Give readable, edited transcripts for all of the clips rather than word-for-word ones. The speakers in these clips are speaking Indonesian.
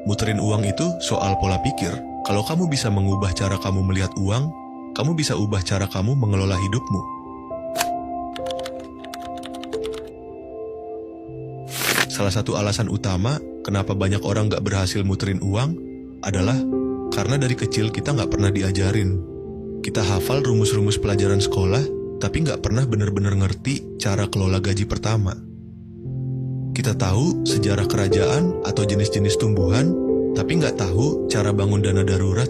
Muterin uang itu soal pola pikir. Kalau kamu bisa mengubah cara kamu melihat uang, kamu bisa ubah cara kamu mengelola hidupmu. Salah satu alasan utama kenapa banyak orang gak berhasil muterin uang adalah karena dari kecil kita gak pernah diajarin. Kita hafal rumus-rumus pelajaran sekolah, tapi gak pernah benar-benar ngerti cara kelola gaji pertama. Kita tahu sejarah kerajaan atau jenis-jenis tumbuhan, tapi nggak tahu cara bangun dana darurat.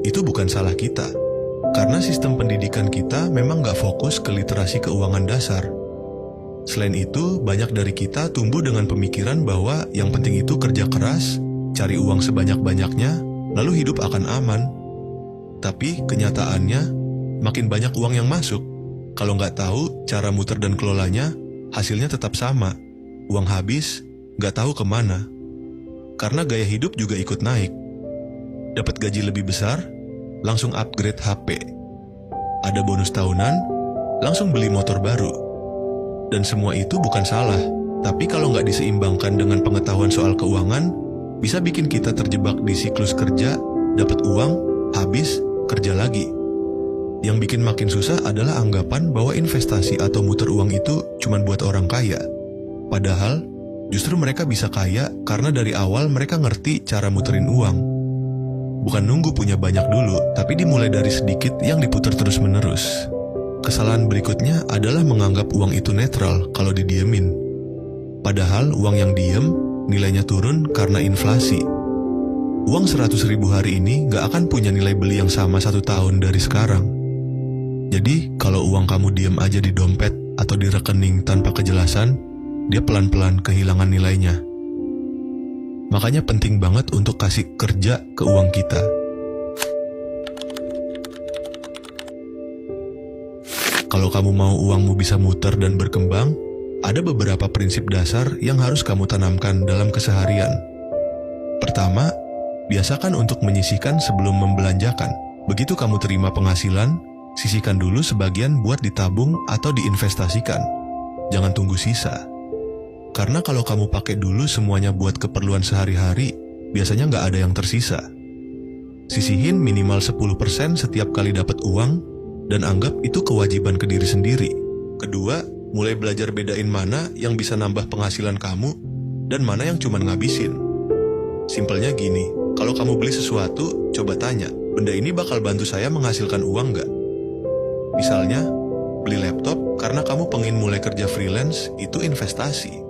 Itu bukan salah kita, karena sistem pendidikan kita memang nggak fokus ke literasi keuangan dasar. Selain itu, banyak dari kita tumbuh dengan pemikiran bahwa yang penting itu kerja keras, cari uang sebanyak-banyaknya, lalu hidup akan aman. Tapi kenyataannya, makin banyak uang yang masuk. Kalau nggak tahu cara muter dan kelolanya, hasilnya tetap sama. Uang habis, gak tahu kemana. Karena gaya hidup juga ikut naik. Dapat gaji lebih besar, langsung upgrade HP. Ada bonus tahunan, langsung beli motor baru. Dan semua itu bukan salah, tapi kalau gak diseimbangkan dengan pengetahuan soal keuangan, bisa bikin kita terjebak di siklus kerja, dapat uang, habis, kerja lagi. Yang bikin makin susah adalah anggapan bahwa investasi atau muter uang itu cuma buat orang kaya. Padahal, justru mereka bisa kaya karena dari awal mereka ngerti cara muterin uang. Bukan nunggu punya banyak dulu, tapi dimulai dari sedikit yang diputar terus-menerus. Kesalahan berikutnya adalah menganggap uang itu netral kalau didiemin. Padahal uang yang diem, nilainya turun karena inflasi. Uang 100.000 hari ini gak akan punya nilai beli yang sama 1 tahun dari sekarang. Jadi, kalau uang kamu diem aja di dompet atau di rekening tanpa kejelasan, dia pelan-pelan kehilangan nilainya. Makanya penting banget untuk kasih kerja ke uang kita. Kalau kamu mau uangmu bisa muter dan berkembang, ada beberapa prinsip dasar yang harus kamu tanamkan dalam keseharian. Pertama, biasakan untuk menyisihkan sebelum membelanjakan. Begitu kamu terima penghasilan, sisihkan dulu sebagian buat ditabung atau diinvestasikan. Jangan tunggu sisa. Karena kalau kamu pakai dulu semuanya buat keperluan sehari-hari, biasanya nggak ada yang tersisa. Sisihin minimal 10% setiap kali dapat uang, dan anggap itu kewajiban ke diri sendiri. Kedua, mulai belajar bedain mana yang bisa nambah penghasilan kamu, dan mana yang cuma ngabisin. Simpelnya gini, kalau kamu beli sesuatu, coba tanya, benda ini bakal bantu saya menghasilkan uang nggak? Misalnya, beli laptop karena kamu pengen mulai kerja freelance, itu investasi.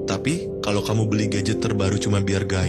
Tapi, kalau kamu beli gadget terbaru cuma biar gaya,